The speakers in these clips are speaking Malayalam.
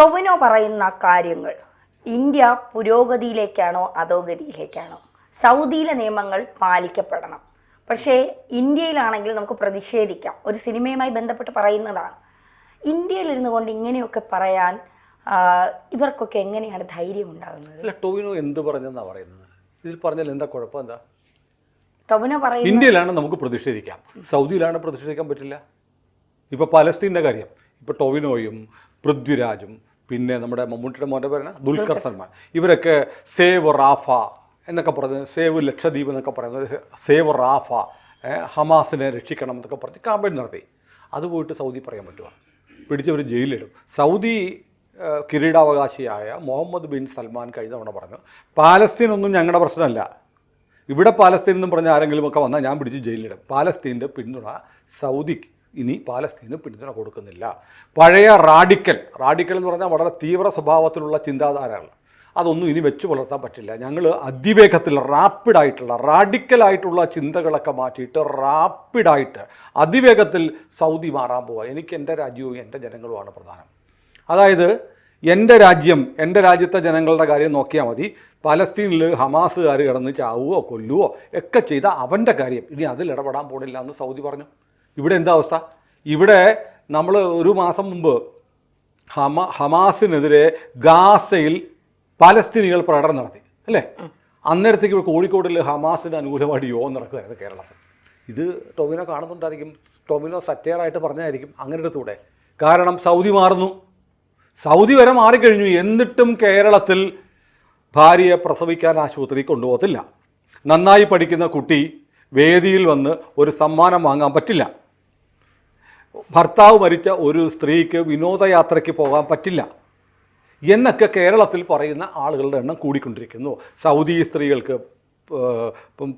ടൊവിനോ പറയുന്ന കാര്യങ്ങൾ ഇന്ത്യ പുരോഗതിയിലേക്കാണോ അധോഗതിയിലേക്കാണോ? സൗദിയിലെ നിയമങ്ങൾ പാലിക്കപ്പെടണം. പക്ഷേ ഇന്ത്യയിലാണെങ്കിൽ നമുക്ക് പ്രതിഷേധിക്കാം. ഒരു സിനിമയുമായി ബന്ധപ്പെട്ട് പറയുന്നതാണ്. ഇന്ത്യയിലിരുന്നു കൊണ്ട് ഇങ്ങനെയൊക്കെ പറയാൻ ഇവർക്കൊക്കെ എങ്ങനെയാണ് ധൈര്യം ഉണ്ടാകുന്നത്? അല്ല, ടൊവിനോ എന്ത് പറഞ്ഞെന്നാണ് പറയുന്നത്? ഇതിൽ പറഞ്ഞാൽ എന്താ കുഴപ്പം? എന്താ ടൊവിനോ പറയുന്നത്? ഇന്ത്യയിലാണ് നമുക്ക് പ്രതിഷേധിക്കാം, സൗദിയിലാണ് പ്രതിഷേധിക്കാൻ പറ്റില്ല. ഇപ്പോൾ പലസ്തീൻ്റെ കാര്യം, ഇപ്പോൾ ടൊവിനോയും പൃഥ്വിരാജും പിന്നെ നമ്മുടെ മമ്മൂട്ടിയുടെ മോൻ്റെ പേരാണ് ദുൽഖർ സൽമാൻ, ഇവരൊക്കെ സേവ് റാഫ എന്നൊക്കെ പറഞ്ഞ്, സേവ് ലക്ഷദ്വീപ് എന്നൊക്കെ പറയുന്നത്, സേവ് റാഫ, ഹമാസിനെ രക്ഷിക്കണം എന്നൊക്കെ പറഞ്ഞ് ക്യാമ്പയിൻ നടത്തി. അത് പോയിട്ട് സൗദി പറയാൻ പറ്റുമോ? പിടിച്ചവർ ജയിലിലിടും. സൗദി കിരീടാവകാശിയായ മുഹമ്മദ് ബിൻ സൽമാൻ കഴിഞ്ഞ തവണ പറഞ്ഞു, പാലസ്തീനൊന്നും ഞങ്ങളുടെ പ്രശ്നമല്ല, ഇവിടെ പാലസ്തീൻ എന്നും പറഞ്ഞ ആരെങ്കിലും ഒക്കെ വന്നാൽ ഞാൻ പിടിച്ച് ജയിലിലിടും. പാലസ്തീൻ്റെ പിന്തുണ സൗദിക്ക് ഇനി പാലസ്തീന് പിന്തുണ കൊടുക്കുന്നില്ല. പഴയ റാഡിക്കൽ എന്ന് പറഞ്ഞാൽ വളരെ തീവ്ര സ്വഭാവത്തിലുള്ള ചിന്താധാരകൾ, അതൊന്നും ഇനി വെച്ച് പുലർത്താൻ പറ്റില്ല. ഞങ്ങൾ അതിവേഗത്തിൽ റാഡിക്കലായിട്ടുള്ള ചിന്തകളൊക്കെ മാറ്റിയിട്ട് റാപ്പിഡായിട്ട് അതിവേഗത്തിൽ സൗദി മാറാൻ പോവുക. എനിക്ക് എൻ്റെ രാജ്യവും എൻ്റെ ജനങ്ങളുമാണ് പ്രധാനം. അതായത് എൻ്റെ രാജ്യം, എൻ്റെ രാജ്യത്തെ ജനങ്ങളുടെ കാര്യം നോക്കിയാൽ മതി. പലസ്തീനിൽ ഹമാസുകാർ കിടന്ന് ചാവുകയോ കൊല്ലുകയോ ഒക്കെ ചെയ്ത അവൻ്റെ കാര്യം, ഇനി അതിൽ ഇടപെടാൻ പോണില്ല എന്ന് സൗദി പറഞ്ഞു. ഇവിടെ എന്താ അവസ്ഥ? ഇവിടെ നമ്മൾ ഒരു മാസം മുമ്പ് ഹമാസിനെതിരെ ഗാസയിൽ പലസ്തീനികൾ പ്രകടനം നടത്തി അല്ലേ? അന്നേരത്തേക്ക് കോഴിക്കോടിൽ ഹമാസിന് അനുകൂലമായിട്ട് യോഗം നടക്കുകയായിരുന്നു കേരളത്തിൽ. ഇത് ടൊവിനോ കാണുന്നുണ്ടായിരിക്കും, ടൊവിനോ സറ്റയറായിട്ട് പറഞ്ഞതായിരിക്കും. അങ്ങനെ എടുത്തൂടെ? കാരണം സൗദി മാറുന്നു, സൗദി വരെ മാറിക്കഴിഞ്ഞു. എന്നിട്ടും കേരളത്തിൽ ഭാര്യയെ പ്രസവിക്കാൻ ആശുപത്രി കൊണ്ടുപോകത്തില്ല. നന്നായി പഠിക്കുന്ന കുട്ടി വേദിയിൽ വന്ന് ഒരു സമ്മാനം വാങ്ങാൻ പറ്റില്ല. ഭർത്താവ് മരിച്ച ഒരു സ്ത്രീക്ക് വിനോദയാത്രയ്ക്ക് പോകാൻ പറ്റില്ല എന്നൊക്കെ കേരളത്തിൽ പറയുന്ന ആളുകളുടെ എണ്ണം കൂടിക്കൊണ്ടിരിക്കുന്നു. സൗദി സ്ത്രീകൾക്ക്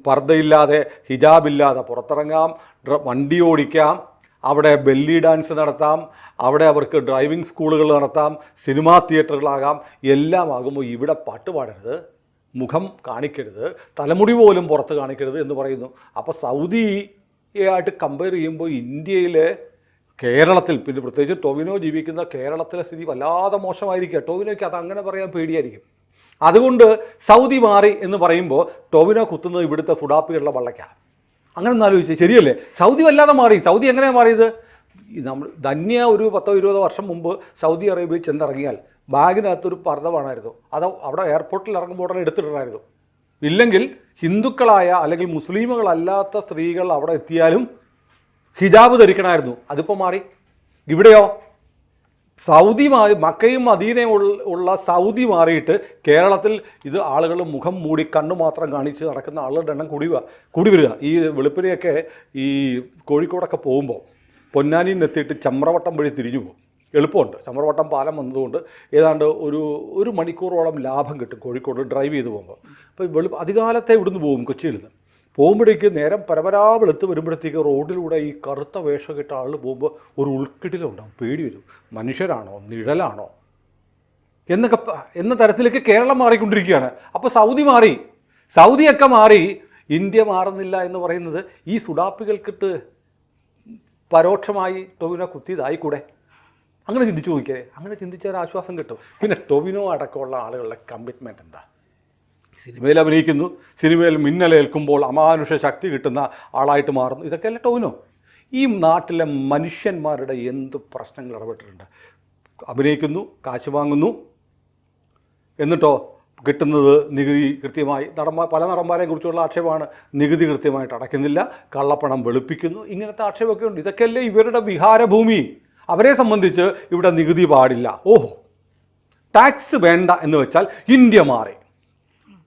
പർദ്ദയില്ലാതെ ഹിജാബില്ലാതെ പുറത്തിറങ്ങാം, വണ്ടി ഓടിക്കാം, അവിടെ ബെല്ലി ഡാൻസ് നടത്താം, അവിടെ അവർക്ക് ഡ്രൈവിംഗ് സ്കൂളുകൾ നടത്താം, സിനിമാ തിയേറ്ററുകളാകാം. എല്ലാം ആകുമ്പോൾ ഇവിടെ പാട്ട് പാടരുത്, മുഖം കാണിക്കരുത്, തലമുടി പോലും പുറത്ത് കാണിക്കരുത് എന്ന് പറയുന്നു. അപ്പോൾ സൗദിയായിട്ട് കമ്പയർ ചെയ്യുമ്പോൾ ഇന്ത്യയിലെ കേരളത്തിൽ, പിന്നെ പ്രത്യേകിച്ച് ടൊവിനോ ജീവിക്കുന്ന കേരളത്തിലെ സ്ഥിതി വല്ലാതെ മോശമായിരിക്കുക. ടൊവിനോയ്ക്ക് അത് അങ്ങനെ പറയാൻ പേടിയായിരിക്കും. അതുകൊണ്ട് സൗദി മാറി എന്ന് പറയുമ്പോൾ ടൊവിനോ കുത്തുന്നത് ഇവിടുത്തെ സുഡാപ്പികളുടെ വള്ളയ്ക്കാണ്. അങ്ങനെ ഒന്ന് ആലോചിച്ച് ശരിയല്ലേ? സൗദി വല്ലാതെ മാറി. സൗദി എങ്ങനെയാണ് മാറിയത്? നമ്മൾ ധന്യ ഒരു 10-20 വർഷം മുമ്പ് സൗദി അറേബ്യയിൽ ചെന്നിറങ്ങിയാൽ ബാഗിനകത്തൊരു പർദ്ദ വേണമായിരുന്നു. അത് അവിടെ എയർപോർട്ടിൽ ഇറങ്ങുമ്പോൾ ഉടനെ എടുത്തിട്ടുണ്ടായിരുന്നു. ഇല്ലെങ്കിൽ ഹിന്ദുക്കളായ അല്ലെങ്കിൽ മുസ്ലിമുകളല്ലാത്ത സ്ത്രീകൾ അവിടെ എത്തിയാലും ഹിജാബ് ധരിക്കണമായിരുന്നു. അതിപ്പോൾ മാറി. ഇവിടെയോ സൗദി മക്കയും മദീനയും ഉള്ള സൗദി മാറിയിട്ട് കേരളത്തിൽ ഇത് ആളുകൾ മുഖം മൂടി കണ്ണു മാത്രം കാണിച്ച് നടക്കുന്ന ആളുകളുടെ എണ്ണം കൂടി വരിക. ഈ വെളുപ്പിനെയൊക്കെ ഈ കോഴിക്കോടൊക്കെ പോകുമ്പോൾ പൊന്നാനിയിൽ നിന്ന് എത്തിയിട്ട് ചമ്രവട്ടം വഴി തിരിഞ്ഞു പോകും. എളുപ്പമുണ്ട്. ചമ്രവട്ടം പാലം വന്നതുകൊണ്ട് ഏതാണ്ട് ഒരു മണിക്കൂറോളം ലാഭം കിട്ടും കോഴിക്കോട് ഡ്രൈവ് ചെയ്ത് പോകുമ്പോൾ. അപ്പോൾ അധികാലത്തെ ഇവിടുന്ന് പോകും, കൊച്ചിയിൽ നിന്ന് പോകുമ്പോഴേക്ക് നേരം പരപരാ വെളുത്ത് വരുമ്പോഴത്തേക്ക് റോഡിലൂടെ ഈ കറുത്ത വേഷം കിട്ട ആൾ പോകുമ്പോൾ ഒരു ഉൾക്കിടിലുണ്ടാവും, പേടി വരും. മനുഷ്യരാണോ നിഴലാണോ എന്നൊക്കെ എന്ന തരത്തിലേക്ക് കേരളം മാറിക്കൊണ്ടിരിക്കുകയാണ്. അപ്പോൾ സൗദി മാറി, സൗദിയൊക്കെ മാറി, ഇന്ത്യ മാറുന്നില്ല എന്ന് പറയുന്നത് ഈ സുഡാപ്പികൾക്കിട്ട് പരോക്ഷമായി ടൊവിനോ കുത്തിയതായിക്കൂടെ? അങ്ങനെ ചിന്തിച്ചു നോക്കിയേ. അങ്ങനെ ചിന്തിച്ചാൽ ആശ്വാസം കിട്ടും. പിന്നെ ടൊവിനോ അടക്കമുള്ള ആളുകളുടെ കമ്മിറ്റ്മെൻറ്റ് എന്താ? സിനിമയിൽ അഭിനയിക്കുന്നു, സിനിമയിൽ മിന്നലേൽക്കുമ്പോൾ അമാനുഷ ശക്തി കിട്ടുന്ന ആളായിട്ട് മാറുന്നു. ഇതൊക്കെയല്ല ടൊവിനോ. ഈ നാട്ടിലെ മനുഷ്യന്മാരുടെ എന്ത് പ്രശ്നങ്ങൾ ഇടപെട്ടിട്ടുണ്ട്? അഭിനയിക്കുന്നു, കാശ് വാങ്ങുന്നു, എന്നിട്ടോ കിട്ടുന്നത് നികുതി കൃത്യമായി. പല നടന്മാരെയും കുറിച്ചുള്ള ആക്ഷേപമാണ്, നികുതി കൃത്യമായിട്ട് അടയ്ക്കുന്നില്ല, കള്ളപ്പണം വെളുപ്പിക്കുന്നു, ഇങ്ങനത്തെ ആക്ഷേപമൊക്കെ ഉണ്ട്. ഇതൊക്കെയല്ലേ ഇവരുടെ വിഹാരഭൂമി. അവരെ സംബന്ധിച്ച് ഇവിടെ നികുതി പാടില്ല. ഓഹോ, ടാക്സ് വേണ്ട എന്ന് വെച്ചാൽ ഇന്ത്യ മാറി.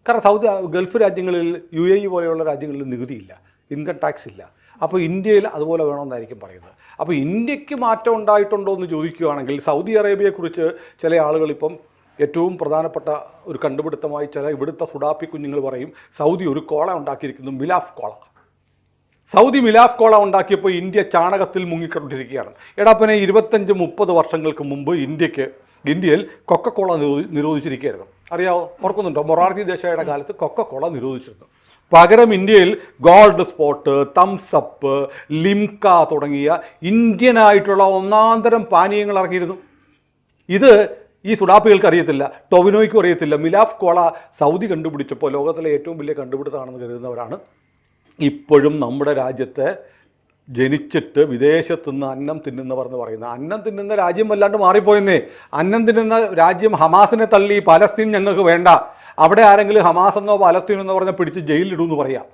കാരണം ഗൾഫ് രാജ്യങ്ങളിൽ, UAE പോലെയുള്ള രാജ്യങ്ങളിൽ നികുതിയില്ല, ഇൻകം ടാക്സ് ഇല്ല. അപ്പോൾ ഇന്ത്യയിൽ അതുപോലെ വേണമെന്നായിരിക്കും പറയുന്നത്. അപ്പോൾ ഇന്ത്യക്ക് മാറ്റം ഉണ്ടായിട്ടുണ്ടോ എന്ന് ചോദിക്കുകയാണെങ്കിൽ സൗദി അറേബ്യയെക്കുറിച്ച് ചില ആളുകൾ ഇപ്പം ഏറ്റവും പ്രധാനപ്പെട്ട ഒരു കണ്ടുപിടുത്തമായി ചില ഇവിടുത്തെ സുഡാപ്പി കുഞ്ഞുങ്ങൾ പറയും, സൗദി ഒരു കോള ഉണ്ടാക്കിയിരിക്കുന്നു, മിലാഫ് കോള. സൗദി മിലാഫ് കോള ഉണ്ടാക്കിയപ്പോൾ ഇന്ത്യ ചാണകത്തിൽ മുങ്ങിക്കൊണ്ടിരിക്കുകയാണ്. എടാപ്പനെ 25-30 വർഷങ്ങൾക്ക് മുമ്പ് ഇന്ത്യയിൽ കൊക്കക്കോള നിരോധിച്ചിരിക്കുകയായിരുന്നു. അറിയാവോ? ഓർക്കുന്നുണ്ടോ? മൊറാർജി ദേശായിയുടെ കാലത്ത് കൊക്കക്കോള നിരോധിച്ചിരുന്നു. പകരം ഇന്ത്യയിൽ ഗോൾഡ് സ്പോട്ട്, തംസപ്പ്, ലിംക തുടങ്ങിയ ഇന്ത്യനായിട്ടുള്ള ഒന്നാന്തരം പാനീയങ്ങൾ ഇറങ്ങിയിരുന്നു. ഇത് ഈ സുഡാപ്പികൾക്ക് അറിയത്തില്ല, ടൊവിനോയ്ക്കും അറിയത്തില്ല. മിലാഫ് കോള സൗദി കണ്ടുപിടിച്ചപ്പോൾ ലോകത്തിലെ ഏറ്റവും വലിയ കണ്ടുപിടുത്തമാണെന്ന് കരുതുന്നവരാണ് ഇപ്പോഴും നമ്മുടെ രാജ്യത്തെ ജനിച്ചിട്ട് വിദേശത്തുനിന്ന് അന്നം തിന്നുന്നവർ എന്ന് പറയുന്നത്. അന്നം തിന്നുന്ന രാജ്യം വല്ലാണ്ട് മാറിപ്പോയെന്നേ. അന്നം തിന്നുന്ന രാജ്യം ഹമാസിനെ തള്ളി പലസ്തീൻ ഞങ്ങൾക്ക് വേണ്ട, അവിടെ ആരെങ്കിലും ഹമാസ് എന്നോ പലസ്തീൻ എന്നോ പറഞ്ഞാൽ പിടിച്ച് ജയിലിലിടുമെന്ന് പറയാം.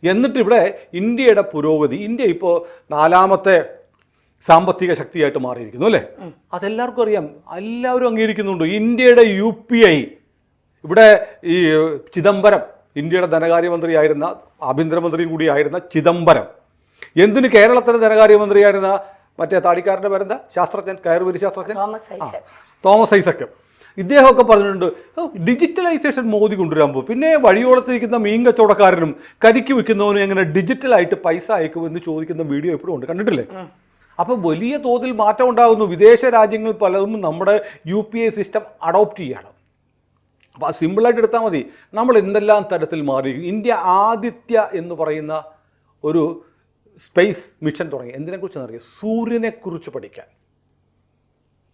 എന്നിട്ട് ഇവിടെ ഇന്ത്യയുടെ പുരോഗതി, ഇന്ത്യ ഇപ്പോൾ 4ാമത്തെ സാമ്പത്തിക ശക്തിയായിട്ട് മാറിയിരിക്കുന്നു അല്ലേ? അതെല്ലാവർക്കും അറിയാം, എല്ലാവരും അംഗീകരിക്കുന്നുണ്ട്. ഇന്ത്യയുടെ UPI, ഇവിടെ ഈ ചിദംബരം, ഇന്ത്യയുടെ ധനകാര്യമന്ത്രിയായിരുന്ന ആഭ്യന്തരമന്ത്രിയും കൂടിയായിരുന്ന ചിദംബരം, എന്തിന് കേരളത്തിലെ ധനകാര്യമന്ത്രിയായിരുന്ന മറ്റേ താടിക്കാരൻ്റെ പേരെന്താ, ശാസ്ത്രജ്ഞൻ, കയറുപരി ശാസ്ത്രജ്ഞൻ തോമസ് ഐസക്, ഇദ്ദേഹമൊക്കെ പറഞ്ഞിട്ടുണ്ട് ഡിജിറ്റലൈസേഷൻ മോദി കൊണ്ടുവരാൻ പോകും. പിന്നെ വഴിയോടത്തിരിക്കുന്ന മീൻ കച്ചവടക്കാരനും കരിക്ക് വിൽക്കുന്നവനും എങ്ങനെ ഡിജിറ്റലായിട്ട് പൈസ അയക്കുമെന്ന് ചോദിക്കുന്ന വീഡിയോ എപ്പോഴും ഉണ്ട്, കണ്ടിട്ടില്ലേ? അപ്പോൾ വലിയ തോതിൽ മാറ്റം ഉണ്ടാകുന്നു. വിദേശ രാജ്യങ്ങൾ പലതും നമ്മുടെ UPI സിസ്റ്റം അഡോപ്റ്റ് ചെയ്യുകയാണ്. അപ്പോൾ അത് സിമ്പിളായിട്ട് എടുത്താൽ മതി. നമ്മൾ എന്തെല്ലാം തരത്തിൽ മാറി. ഇന്ത്യ ആദിത്യ എന്ന് പറയുന്ന ഒരു സ്പേസ് മിഷൻ തുടങ്ങി. എന്തിനെക്കുറിച്ചെന്നറിയാം? സൂര്യനെക്കുറിച്ച് പഠിക്കാൻ.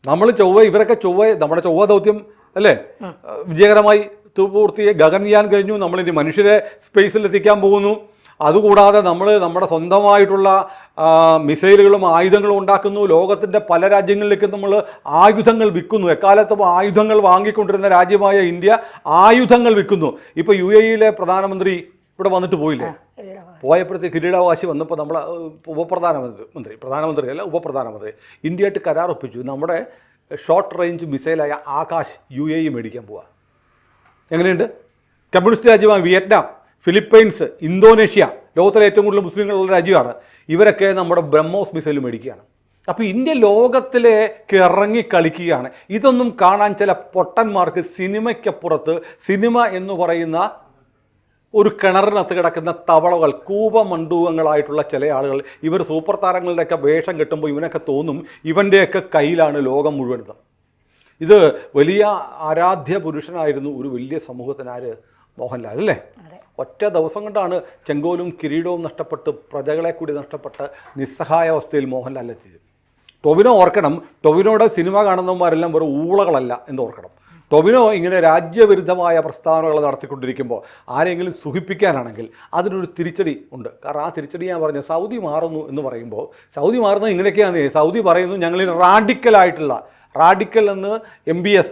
നമ്മൾ ഇവരൊക്കെ നമ്മുടെ ചൊവ്വ ദൗത്യം അല്ലേ വിജയകരമായി പൂർത്തിയായി. ഗഗൻയാൻ കഴിഞ്ഞു, നമ്മളിനി മനുഷ്യരെ സ്പേസിൽ എത്തിക്കാൻ പോകുന്നു. അതുകൂടാതെ നമ്മൾ നമ്മുടെ സ്വന്തമായിട്ടുള്ള മിസൈലുകളും ആയുധങ്ങളും ഉണ്ടാക്കുന്നു. ലോകത്തിൻ്റെ പല രാജ്യങ്ങളിലേക്കും നമ്മൾ ആയുധങ്ങൾ വിൽക്കുന്നു. എക്കാലത്തും ആയുധങ്ങൾ വാങ്ങിക്കൊണ്ടിരുന്ന രാജ്യമായ ഇന്ത്യ ആയുധങ്ങൾ വിൽക്കുന്നു. ഇപ്പോൾ UAE പ്രധാനമന്ത്രി ഇവിടെ വന്നിട്ട് പോയില്ലേ? പോയപ്പോഴത്തേക്ക് കിരീടാവകാശി വന്നപ്പോൾ നമ്മൾ പ്രധാനമന്ത്രിയല്ല ഉപപ്രധാനമന്ത്രി ഇന്ത്യയായിട്ട് കരാർ ഒപ്പിച്ചു. നമ്മുടെ ഷോർട്ട് റേഞ്ച് മിസൈലായ ആകാശ് UAE മേടിക്കാൻ പോവുക. എങ്ങനെയുണ്ട്? കമ്മ്യൂണിസ്റ്റ് രാജ്യമായ വിയറ്റ്നാം, ഫിലിപ്പൈൻസ്, ഇന്തോനേഷ്യ, ലോകത്തിലെ ഏറ്റവും കൂടുതൽ മുസ്ലിങ്ങളുള്ള രാജ്യമാണ്. ഇവരൊക്കെ നമ്മുടെ ബ്രഹ്മോസ് മിസൈൽ മേടിക്കുകയാണ്. അപ്പോൾ ഇന്ത്യ ലോകത്തിലേക്ക് ഇറങ്ങി കളിക്കുകയാണ്. ഇതൊന്നും കാണാൻ ചില പൊട്ടന്മാർക്ക് സിനിമയ്ക്കപ്പുറത്ത്, സിനിമ എന്ന് പറയുന്ന ഒരു കിണറിനകത്ത് കിടക്കുന്ന തവളകൾ, കൂപമണ്ഡൂകങ്ങളായിട്ടുള്ള ചില ആളുകൾ, ഇവർ സൂപ്പർ താരങ്ങളുടെയൊക്കെ വേഷം കെട്ടുമ്പോൾ ഇവനൊക്കെ തോന്നും ഇവൻ്റെയൊക്കെ കയ്യിലാണ് ലോകം മുഴുവനും. ഇത് വലിയ ആരാധ്യ പുരുഷനായിരുന്നു ഒരു വലിയ സമൂഹത്തിനാര്, മോഹൻലാൽ അല്ലേ? ഒറ്റ ദിവസം കൊണ്ടാണ് ചെങ്കോലും കിരീടവും നഷ്ടപ്പെട്ട് പ്രജകളെ കൂടി നഷ്ടപ്പെട്ട് നിസ്സഹായാവസ്ഥയിൽ മോഹൻലാൽ എത്തിയത്. ടൊവിനോ ഓർക്കണം, ടൊവിനോയുടെ സിനിമ കാണുന്നവന്മാരെല്ലാം വെറും ഊളകളല്ല എന്ന് ഓർക്കണം. ടൊവിനോ ഇങ്ങനെ രാജ്യവിരുദ്ധമായ പ്രസ്താവനകൾ നടത്തിക്കൊണ്ടിരിക്കുമ്പോൾ ആരെങ്കിലും സുഖിപ്പിക്കാനാണെങ്കിൽ അതിനൊരു തിരിച്ചടി ഉണ്ട്. കാരണം ആ തിരിച്ചടി ഞാൻ പറഞ്ഞു, സൗദി മാറുന്നു എന്ന് പറയുമ്പോൾ സൗദി മാറുന്നത് ഇങ്ങനെയൊക്കെയാണ്. സൗദി പറയുന്നു ഞങ്ങൾ റാഡിക്കൽ എന്ന് MBS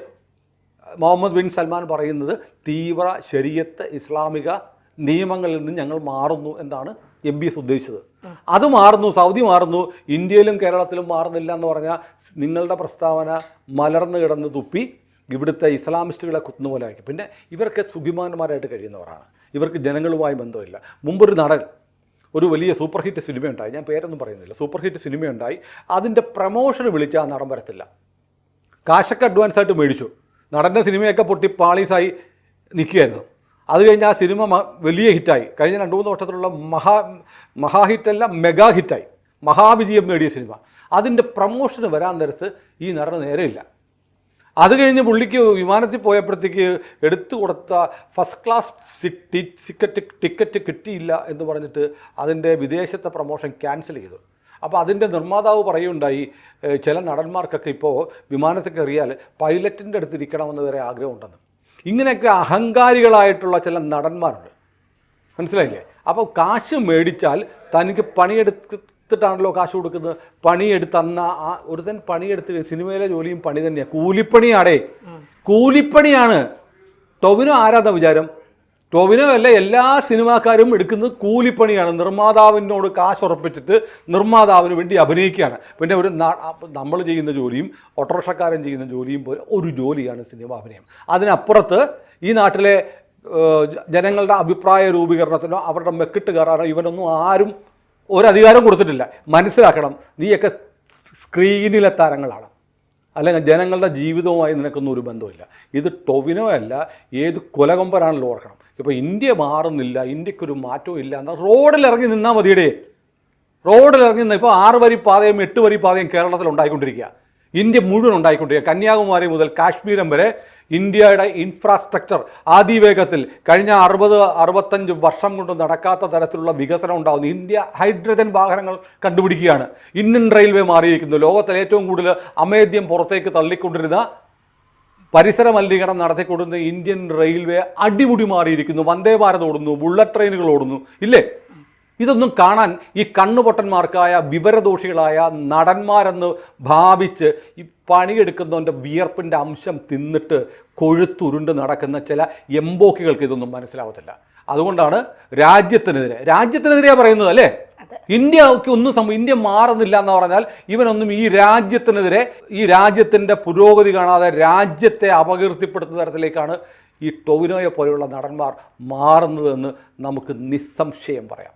മുഹമ്മദ് ബിൻ സൽമാൻ പറയുന്നത് തീവ്ര ശരീഅത്ത് ഇസ്ലാമിക നിയമങ്ങളിൽ നിന്ന് ഞങ്ങൾ മാറുന്നു എന്നാണ് MBS ഉദ്ദേശിച്ചത്. അത് മാറുന്നു, സൗദി മാറുന്നു, ഇന്ത്യയിലും കേരളത്തിലും മാറുന്നില്ല എന്ന് പറഞ്ഞാൽ നിങ്ങളുടെ പ്രസ്താവന മലർന്നു കിടന്ന് തുപ്പി ഇവിടുത്തെ ഇസ്ലാമിസ്റ്റുകളെ കുത്തുന്ന പോലെ ആയിരിക്കും. പിന്നെ ഇവർക്ക് സുഖിമാന്മാരായിട്ട് കഴിയുന്നവരാണ്, ഇവർക്ക് ജനങ്ങളുമായി ബന്ധമില്ല. മുമ്പൊരു നടൻ ഒരു വലിയ സൂപ്പർ ഹിറ്റ് സിനിമയുണ്ടായി, ഞാൻ പേരൊന്നും പറയുന്നില്ല, സൂപ്പർ ഹിറ്റ് സിനിമയുണ്ടായി. അതിൻ്റെ പ്രമോഷന് വിളിച്ചാൽ ആ നടൻ വരത്തില്ല. കാശൊക്കെ അഡ്വാൻസായിട്ട് മേടിച്ചു. നടൻ്റെ സിനിമയൊക്കെ പൊട്ടി പാളീസായി നിൽക്കുകയായിരുന്നു. അത് കഴിഞ്ഞ് ആ സിനിമ വലിയ ഹിറ്റായി. കഴിഞ്ഞ 2-3 വർഷത്തിലുള്ള മഹാ ഹിറ്റല്ല, മെഗാ ഹിറ്റായി, മഹാവിജയം നേടിയ സിനിമ. അതിൻ്റെ പ്രമോഷന് വരാൻ നേരത്ത് ഈ നടന് നേരെയില്ല. അത് കഴിഞ്ഞ് പുള്ളിക്ക് വിമാനത്തിൽ പോയപ്പോഴത്തേക്ക് എടുത്തു കൊടുത്ത ഫസ്റ്റ് ക്ലാസ് ടിക്കറ്റ് കിട്ടിയില്ല എന്ന് പറഞ്ഞിട്ട് അതിൻ്റെ വിദേശത്തെ പ്രമോഷൻ ക്യാൻസൽ ചെയ്തു. അപ്പോൾ അതിൻ്റെ നിർമ്മാതാവ് പറയുണ്ടായി, ചില നടന്മാർക്കൊക്കെ ഇപ്പോൾ വിമാനത്തിൽ കയറിയാൽ പൈലറ്റിൻ്റെ അടുത്ത് ഇരിക്കണമെന്ന് വരെ ആഗ്രഹമുണ്ടെന്ന്. ഇങ്ങനെയൊക്കെ അഹങ്കാരികളായിട്ടുള്ള ചില നടന്മാരുണ്ട്, മനസ്സിലായില്ലേ? അപ്പോൾ കാശ് മേടിച്ചാൽ തനിക്ക് പണിയെടുത്തിട്ടാണല്ലോ കാശ് കൊടുക്കുന്നത്. പണിയെടുത്തന്ന ആ ഒരുത്തൻ പണിയെടുത്ത്, സിനിമയിലെ ജോലിയും പണി തന്നെയാണ്, കൂലിപ്പണിയാടേ, കൂലിപ്പണിയാണ്. ടൊവിനോ ആരാധന വിചാരം? ടൊവിനോ അല്ല, എല്ലാ സിനിമാക്കാരും എടുക്കുന്നത് കൂലിപ്പണിയാണ്. നിർമ്മാതാവിനോട് കാശ് ഉറപ്പിച്ചിട്ട് നിർമ്മാതാവിന് വേണ്ടി അഭിനയിക്കുകയാണ്. പിന്നെ നമ്മൾ ചെയ്യുന്ന ജോലിയും ഓട്ടോറിക്ഷക്കാരൻ ചെയ്യുന്ന ജോലിയും പോലെ ഒരു ജോലിയാണ് സിനിമ അഭിനയം. അതിനപ്പുറത്ത് ഈ നാട്ടിലെ ജനങ്ങളുടെ അഭിപ്രായ രൂപീകരണത്തിനോ അവരുടെ മെക്കിട്ട് കയറാനോ ഇവനൊന്നും ആരും ഒരധികാരം കൊടുത്തിട്ടില്ല. മനസ്സിലാക്കണം, നീയൊക്കെ സ്ക്രീനിലെ താരങ്ങളാണ്, അല്ലെങ്കിൽ ജനങ്ങളുടെ ജീവിതവുമായി നിനക്കൊന്നും ഒരു ബന്ധമില്ല. ഇത് ടൊവിനോ അല്ല, ഏത് കൊലകൊമ്പനാണല്ലോ ഓർക്കണം. ഇപ്പോൾ ഇന്ത്യ മാറുന്നില്ല, ഇന്ത്യക്കൊരു മാറ്റവും ഇല്ല എന്നാൽ റോഡിലിറങ്ങി നിന്നാൽ മതിയടേ. റോഡിലിറങ്ങി നിന്ന് ഇപ്പോൾ 6 വരി പാതയും 8 വരി പാതയും കേരളത്തിൽ ഉണ്ടായിക്കൊണ്ടിരിക്കുക, ഇന്ത്യ മുഴുവൻ ഉണ്ടായിക്കൊണ്ടിരിക്കുക. കന്യാകുമാരി മുതൽ കാശ്മീരം വരെ ഇന്ത്യയുടെ ഇൻഫ്രാസ്ട്രക്ചർ അതിവേഗത്തിൽ കഴിഞ്ഞ 60-65 വർഷം കൊണ്ട് നടക്കാത്ത തരത്തിലുള്ള വികസനം ഉണ്ടാകുന്നു. ഇന്ത്യ ഹൈഡ്രജൻ വാഹനങ്ങൾ കണ്ടുപിടിക്കുകയാണ്. ഇന്ത്യൻ റെയിൽവേ മാറിയിരിക്കുന്നു. ലോകത്തിലെ ഏറ്റവും കൂടുതൽ അമേദ്യം പുറത്തേക്ക് തള്ളിക്കൊണ്ടിരുന്ന പരിസര മലിനീകരണം നടത്തിക്കൊടുക്കുന്ന ഇന്ത്യൻ റെയിൽവേ അടിമുടി മാറിയിരിക്കുന്നു. വന്ദേ ഭാരത് ഓടുന്നു, ബുള്ളറ്റ് ട്രെയിനുകൾ ഓടുന്നു, ഇല്ലേ? ഇതൊന്നും കാണാൻ ഈ കണ്ണുപൊട്ടന്മാർക്കായ വിവരദോഷികളായ നടന്മാരെന്ന് ഭാവിച്ച് ഈ പണിയെടുക്കുന്നവൻ്റെ വിയർപ്പിൻ്റെ അംശം തിന്നിട്ട് കൊഴുത്തുരുണ്ട് നടക്കുന്ന ചില എംബോക്കികൾക്ക് ഇതൊന്നും മനസ്സിലാവത്തില്ല. അതുകൊണ്ടാണ് രാജ്യത്തിനെതിരെ പറയുന്നത്, അല്ലേ? ഇന്ത്യക്ക് ഒന്നും ഇന്ത്യ മാറുന്നില്ല എന്ന് പറഞ്ഞാൽ ഇവനൊന്നും ഈ രാജ്യത്തിനെതിരെ, ഈ രാജ്യത്തിൻ്റെ പുരോഗതി കാണാതെ രാജ്യത്തെ അപകീർത്തിപ്പെടുത്തുന്ന തരത്തിലേക്കാണ് ഈ ടൊവിനോയെ പോലെയുള്ള നടന്മാർ മാറുന്നതെന്ന് നമുക്ക് നിസ്സംശയം പറയാം.